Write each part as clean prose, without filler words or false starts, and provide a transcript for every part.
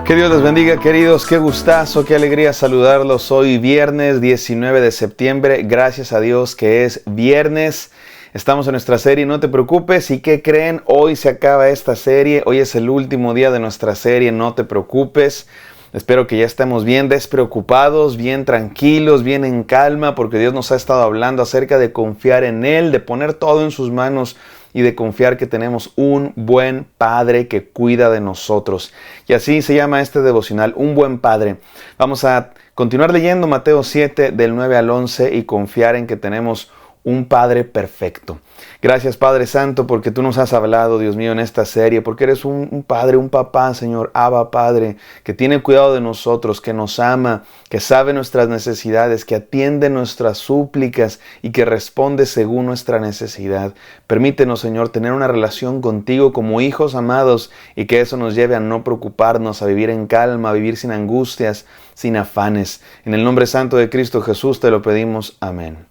Que Dios les bendiga, queridos. Qué gustazo, qué alegría saludarlos. Hoy viernes 19 de septiembre. Gracias a Dios que es viernes. Estamos en nuestra serie No te preocupes. ¿Y qué creen? Hoy se acaba esta serie. Hoy es el último día de nuestra serie No te preocupes. Espero que ya estemos bien despreocupados, bien tranquilos, bien en calma, porque Dios nos ha estado hablando acerca de confiar en Él, de poner todo en sus manos y de confiar que tenemos un buen Padre que cuida de nosotros. Y así se llama este devocional, Un buen Padre. Vamos a continuar leyendo Mateo 7 del 9 al 11 y confiar en que tenemos un Padre perfecto. Gracias, Padre Santo, porque tú nos has hablado, Dios mío, en esta serie, porque eres un Padre, un Papá, Señor, Abba, Padre, que tiene cuidado de nosotros, que nos ama, que sabe nuestras necesidades, que atiende nuestras súplicas y que responde según nuestra necesidad. Permítenos, Señor, tener una relación contigo como hijos amados y que eso nos lleve a no preocuparnos, a vivir en calma, a vivir sin angustias, sin afanes. En el nombre santo de Cristo Jesús te lo pedimos. Amén.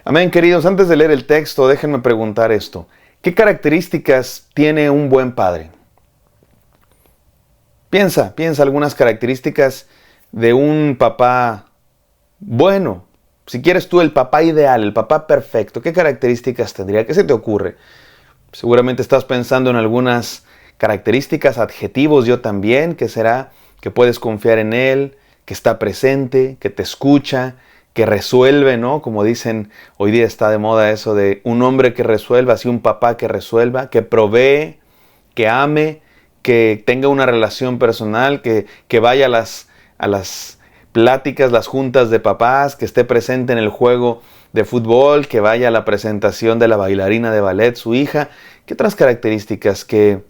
Amén, queridos. Antes de leer el texto, déjenme preguntar esto. ¿Qué características tiene un buen padre? Piensa algunas características de un papá bueno. Si quieres tú el papá ideal, el papá perfecto, ¿qué características tendría? ¿Qué se te ocurre? Seguramente estás pensando en algunas características, adjetivos, yo también, que será que puedes confiar en él, que está presente, que te escucha, que resuelve, ¿no? Como dicen, hoy día está de moda eso de un hombre que resuelva, así un papá que resuelva, que provee, que ame, que tenga una relación personal, que vaya a las pláticas, las juntas de papás, que esté presente en el juego de fútbol, que vaya a la presentación de la bailarina de ballet, su hija. ¿Qué otras características? ¿Qué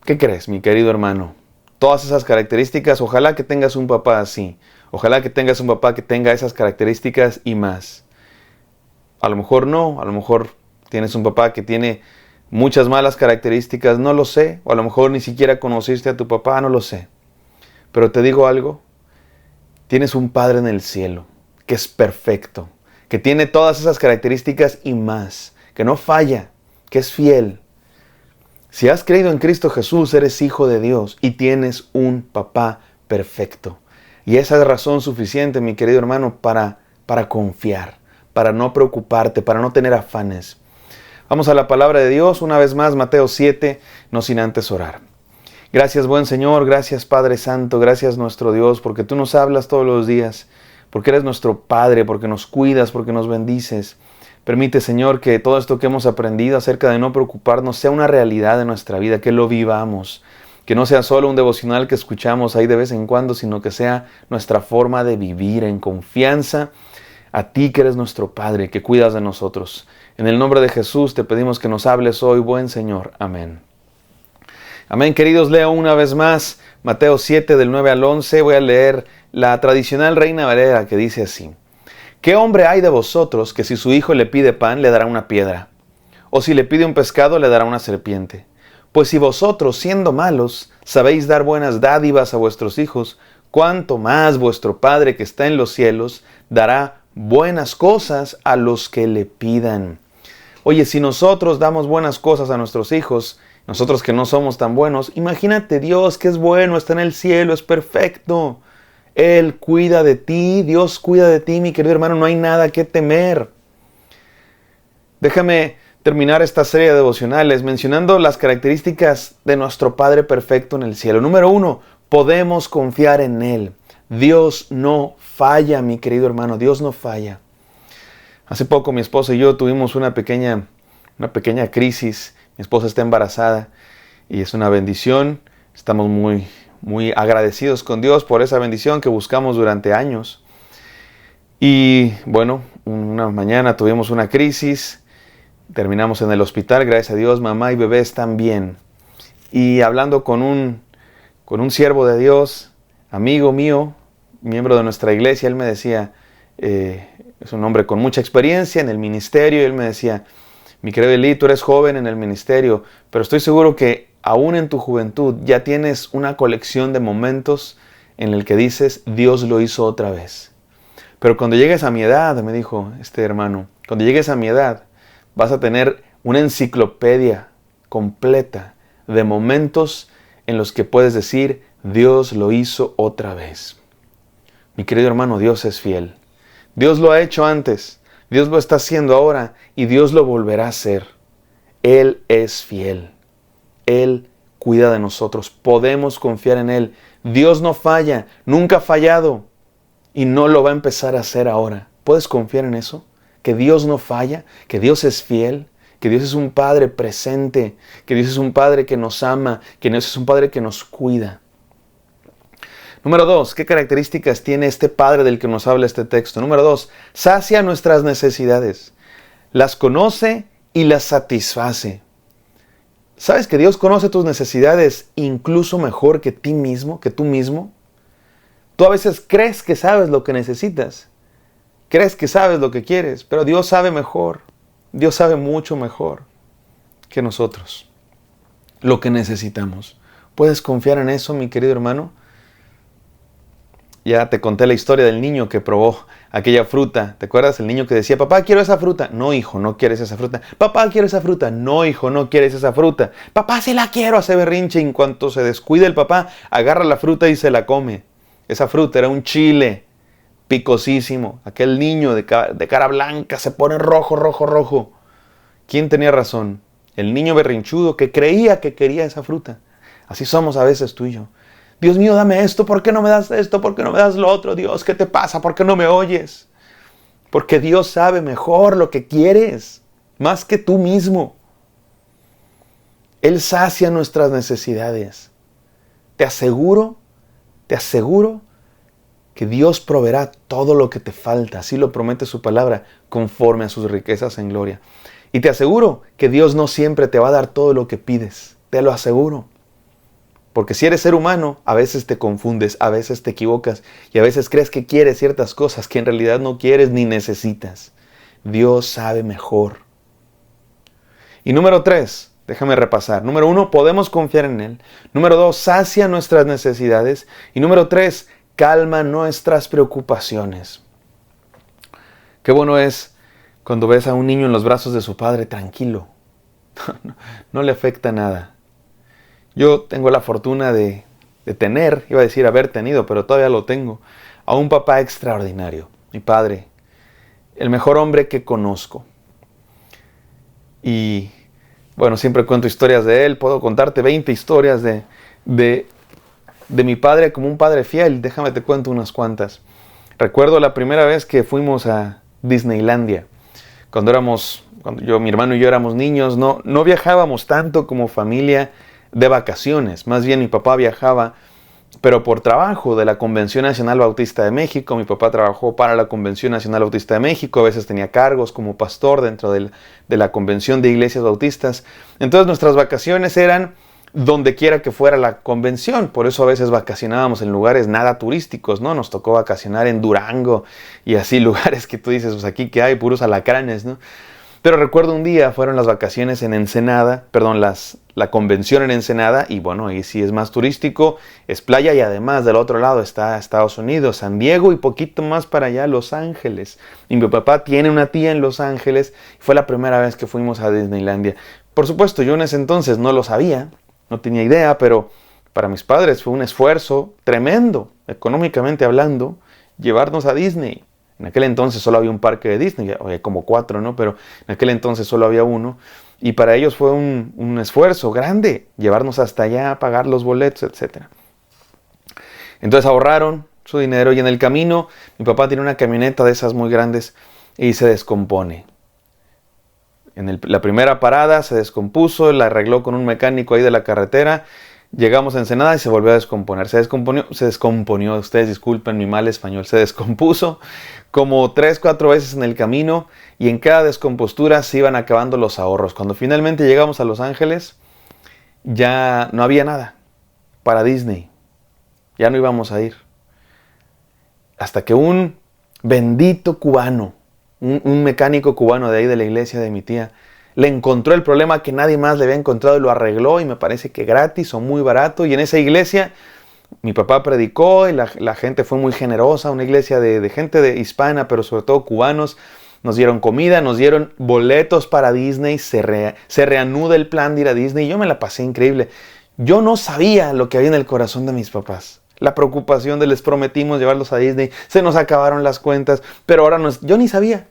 crees, mi querido hermano? Todas esas características, ojalá que tengas un papá así. Ojalá que tengas un papá que tenga esas características y más. A lo mejor no, a lo mejor tienes un papá que tiene muchas malas características, no lo sé. O a lo mejor ni siquiera conociste a tu papá, no lo sé. Pero te digo algo, tienes un Padre en el cielo que es perfecto, que tiene todas esas características y más, que no falla, que es fiel. Si has creído en Cristo Jesús, eres hijo de Dios y tienes un papá perfecto. Y esa es razón suficiente, mi querido hermano, para confiar, para no preocuparte, para no tener afanes. Vamos a la palabra de Dios, una vez más, Mateo 7, no sin antes orar. Gracias, buen Señor, gracias, Padre Santo, gracias, nuestro Dios, porque tú nos hablas todos los días, porque eres nuestro Padre, porque nos cuidas, porque nos bendices. Permite, Señor, que todo esto que hemos aprendido acerca de no preocuparnos sea una realidad de nuestra vida, que lo vivamos. Que no sea solo un devocional que escuchamos ahí de vez en cuando, sino que sea nuestra forma de vivir en confianza a ti que eres nuestro Padre, que cuidas de nosotros. En el nombre de Jesús te pedimos que nos hables hoy, buen Señor. Amén. Amén, queridos. Leo una vez más Mateo 7 del 9 al 11. Voy a leer la tradicional Reina Valera que dice así. ¿Qué hombre hay de vosotros que si su hijo le pide pan le dará una piedra? ¿O si le pide un pescado le dará una serpiente? Pues si vosotros, siendo malos, sabéis dar buenas dádivas a vuestros hijos, cuánto más vuestro Padre que está en los cielos dará buenas cosas a los que le pidan. Oye, si nosotros damos buenas cosas a nuestros hijos, nosotros que no somos tan buenos, imagínate Dios que es bueno, está en el cielo, es perfecto. Él cuida de ti, Dios cuida de ti, mi querido hermano, no hay nada que temer. Déjame terminar esta serie de devocionales mencionando las características de nuestro Padre perfecto en el cielo. Número 1, podemos confiar en Él. Dios no falla, mi querido hermano, Dios no falla. Hace poco mi esposa y yo tuvimos una pequeña crisis. Mi esposa está embarazada y es una bendición. Estamos muy agradecidos con Dios por esa bendición que buscamos durante años. Y bueno, una mañana tuvimos una crisis. Terminamos en el hospital, gracias a Dios, mamá y bebé están bien. Y hablando con un siervo de Dios, amigo mío, miembro de nuestra iglesia, él me decía, es un hombre con mucha experiencia en el ministerio, y él me decía, mi querido Eli, tú eres joven en el ministerio, pero estoy seguro que aún en tu juventud ya tienes una colección de momentos en el que dices, Dios lo hizo otra vez. Pero cuando llegues a mi edad, me dijo este hermano, cuando llegues a mi edad, vas a tener una enciclopedia completa de momentos en los que puedes decir, Dios lo hizo otra vez. Mi querido hermano, Dios es fiel. Dios lo ha hecho antes, Dios lo está haciendo ahora y Dios lo volverá a hacer. Él es fiel. Él cuida de nosotros. Podemos confiar en Él. Dios no falla, nunca ha fallado y no lo va a empezar a hacer ahora. ¿Puedes confiar en eso? Que Dios no falla, que Dios es fiel, que Dios es un Padre presente, que Dios es un Padre que nos ama, que Dios es un Padre que nos cuida. Número 2, ¿qué características tiene este Padre del que nos habla este texto? Número 2, sacia nuestras necesidades, las conoce y las satisface. ¿Sabes que Dios conoce tus necesidades incluso mejor que ti mismo, que tú mismo? Tú a veces crees que sabes lo que necesitas, crees que sabes lo que quieres, pero Dios sabe mejor, Dios sabe mucho mejor que nosotros lo que necesitamos. ¿Puedes confiar en eso, mi querido hermano? Ya te conté la historia del niño que probó aquella fruta. ¿Te acuerdas? El niño que decía, papá, quiero esa fruta. No, hijo, no quieres esa fruta. Papá, quiero esa fruta. No, hijo, no quieres esa fruta. Papá, sí la quiero. Hace berrinche. En cuanto se descuida el papá, agarra la fruta y se la come. Esa fruta era un chile picosísimo. Aquel niño de cara blanca se pone rojo, rojo, rojo. ¿Quién tenía razón? El niño berrinchudo que creía que quería esa fruta. Así somos a veces tú y yo. Dios mío, dame esto, ¿por qué no me das esto? ¿Por qué no me das lo otro? Dios, ¿qué te pasa? ¿Por qué no me oyes? Porque Dios sabe mejor lo que quieres, más que tú mismo. Él sacia nuestras necesidades. Te aseguro que Dios proveerá todo lo que te falta, así lo promete su palabra, conforme a sus riquezas en gloria. Y te aseguro que Dios no siempre te va a dar todo lo que pides, te lo aseguro. Porque si eres ser humano, a veces te confundes, a veces te equivocas y a veces crees que quieres ciertas cosas que en realidad no quieres ni necesitas. Dios sabe mejor. Y número 3, déjame repasar. Número 1, podemos confiar en Él. Número 2, sacia nuestras necesidades. Y número 3, calma nuestras preocupaciones. Qué bueno es cuando ves a un niño en los brazos de su padre tranquilo. No le afecta nada. Yo tengo la fortuna de tener, iba a decir haber tenido, pero todavía lo tengo, a un papá extraordinario, mi padre, el mejor hombre que conozco. Y bueno, siempre cuento historias de él, puedo contarte 20 historias de mi padre como un padre fiel, déjame te cuento unas cuantas. Recuerdo la primera vez que fuimos a Disneylandia, cuando mi hermano y yo éramos niños, no viajábamos tanto como familia de vacaciones. Más bien mi papá viajaba, pero por trabajo de la Convención Nacional Bautista de México. Mi papá trabajó para la Convención Nacional Bautista de México, a veces tenía cargos como pastor dentro de la Convención de Iglesias Bautistas. Entonces nuestras vacaciones eran donde quiera que fuera la convención, por eso a veces vacacionábamos en lugares nada turísticos, ¿no? Nos tocó vacacionar en Durango y así lugares que tú dices, pues aquí que hay puros alacranes, ¿no? Pero recuerdo un día, fueron las vacaciones en Ensenada, la convención en Ensenada, y bueno, ahí sí es más turístico, es playa y además del otro lado está Estados Unidos, San Diego y poquito más para allá, Los Ángeles. Y mi papá tiene una tía en Los Ángeles, fue la primera vez que fuimos a Disneylandia. Por supuesto, yo en ese entonces no lo sabía, no tenía idea, pero para mis padres fue un esfuerzo tremendo, económicamente hablando, llevarnos a Disney. En aquel entonces solo había un parque de Disney, había como 4, ¿no? Pero en aquel entonces solo había uno. Y para ellos fue un esfuerzo grande llevarnos hasta allá, pagar los boletos, etc. Entonces ahorraron su dinero y en el camino mi papá tiene una camioneta de esas muy grandes y se descompone. La primera parada se descompuso, la arregló con un mecánico ahí de la carretera. Llegamos a Ensenada y se volvió a descomponer. Se descomponió, ustedes disculpen mi mal español. Se descompuso como 3-4 veces en el camino y en cada descompostura se iban acabando los ahorros. Cuando finalmente llegamos a Los Ángeles, ya no había nada para Disney. Ya no íbamos a ir. Hasta que un bendito cubano, un mecánico cubano de ahí de la iglesia de mi tía, le encontró el problema que nadie más le había encontrado y lo arregló, y me parece que gratis o muy barato. Y en esa iglesia mi papá predicó y la gente fue muy generosa, una iglesia de gente hispana, pero sobre todo cubanos. Nos dieron comida, nos dieron boletos para Disney, se reanuda el plan de ir a Disney y yo me la pasé increíble. Yo no sabía lo que había en el corazón de mis papás. La preocupación de les prometimos llevarlos a Disney, se nos acabaron las cuentas, pero ahora yo ni sabía.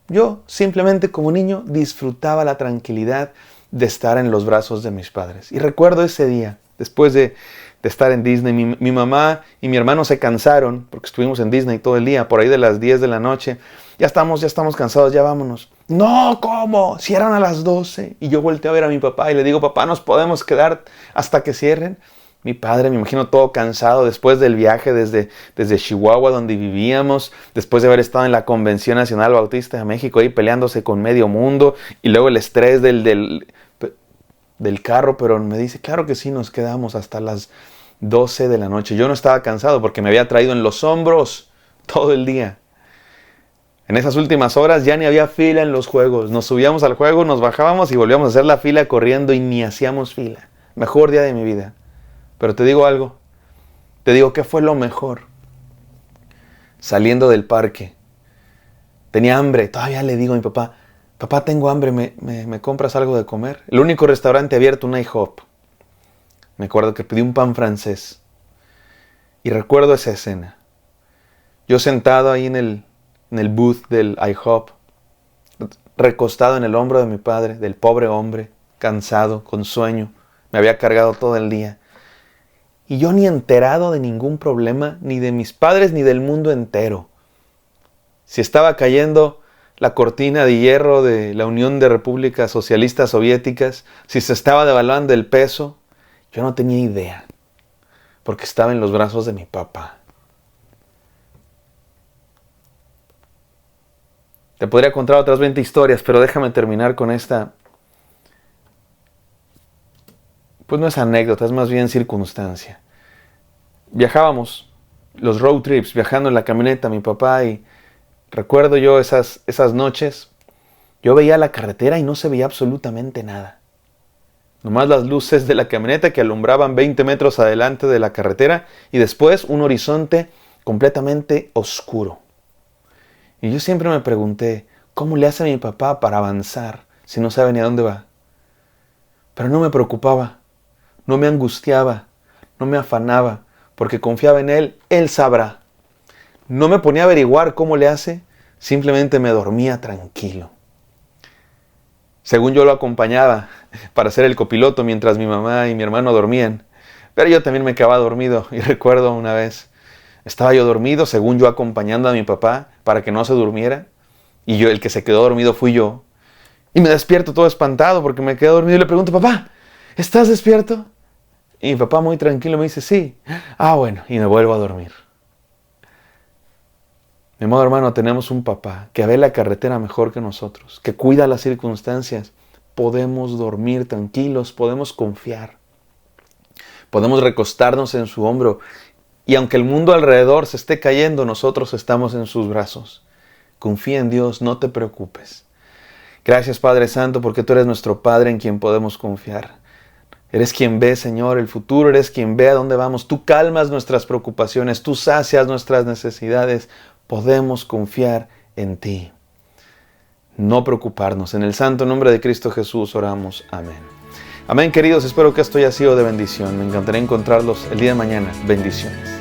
Yo simplemente como niño disfrutaba la tranquilidad de estar en los brazos de mis padres. Y recuerdo ese día, después de estar en Disney, mi mamá y mi hermano se cansaron, porque estuvimos en Disney todo el día, por ahí de las 10 de la noche. Ya estamos cansados, ya vámonos. No, ¿cómo? Cierran a las 12. Y yo volteo a ver a mi papá y le digo, papá, ¿nos podemos quedar hasta que cierren? Mi padre, me imagino todo cansado después del viaje desde Chihuahua, donde vivíamos, después de haber estado en la Convención Nacional Bautista de México, ahí peleándose con medio mundo, y luego el estrés del carro, pero me dice, claro que sí, nos quedamos hasta las 12 de la noche. Yo no estaba cansado porque me había traído en los hombros todo el día. En esas últimas horas ya ni había fila en los juegos. Nos subíamos al juego, nos bajábamos y volvíamos a hacer la fila corriendo y ni hacíamos fila. Mejor día de mi vida. Pero te digo algo. Te digo que fue lo mejor. Saliendo del parque. Tenía hambre. Todavía le digo a mi papá, papá, tengo hambre, ¿me compras algo de comer? El único restaurante abierto, un IHOP. Me acuerdo que pedí un pan francés. Y recuerdo esa escena. Yo sentado ahí en el booth del IHOP, recostado en el hombro de mi padre, del pobre hombre, cansado, con sueño. Me había cargado todo el día. Y yo ni enterado de ningún problema, ni de mis padres, ni del mundo entero. Si estaba cayendo la cortina de hierro de la Unión de Repúblicas Socialistas Soviéticas, si se estaba devaluando el peso, yo no tenía idea, porque estaba en los brazos de mi papá. Te podría contar otras 20 historias, pero déjame terminar con esta. Pues no es anécdota, es más bien circunstancia. Viajábamos, los road trips, viajando en la camioneta, mi papá, y recuerdo yo esas noches, yo veía la carretera y no se veía absolutamente nada. Nomás las luces de la camioneta que alumbraban 20 metros adelante de la carretera y después un horizonte completamente oscuro. Y yo siempre me pregunté, ¿cómo le hace mi papá para avanzar si no sabe ni a dónde va? Pero no me preocupaba, no me angustiaba, no me afanaba, porque confiaba en él, él sabrá. No me ponía a averiguar cómo le hace, simplemente me dormía tranquilo. Según yo lo acompañaba para ser el copiloto mientras mi mamá y mi hermano dormían, pero yo también me quedaba dormido. Y recuerdo una vez, estaba yo dormido, según yo acompañando a mi papá para que no se durmiera, y el que se quedó dormido fui yo. Y me despierto todo espantado porque me quedé dormido y le pregunto, papá, ¿estás despierto? Y mi papá muy tranquilo me dice, sí. Ah, bueno, y me vuelvo a dormir. Mi amado hermano, tenemos un papá que ve la carretera mejor que nosotros, que cuida las circunstancias. Podemos dormir tranquilos, podemos confiar. Podemos recostarnos en su hombro. Y aunque el mundo alrededor se esté cayendo, nosotros estamos en sus brazos. Confía en Dios, no te preocupes. Gracias, Padre Santo, porque tú eres nuestro Padre en quien podemos confiar. Eres quien ve, Señor, el futuro, eres quien ve a dónde vamos. Tú calmas nuestras preocupaciones, tú sacias nuestras necesidades. Podemos confiar en ti. No preocuparnos. En el santo nombre de Cristo Jesús oramos. Amén. Amén, queridos. Espero que esto haya sido de bendición. Me encantaría encontrarlos el día de mañana. Bendiciones.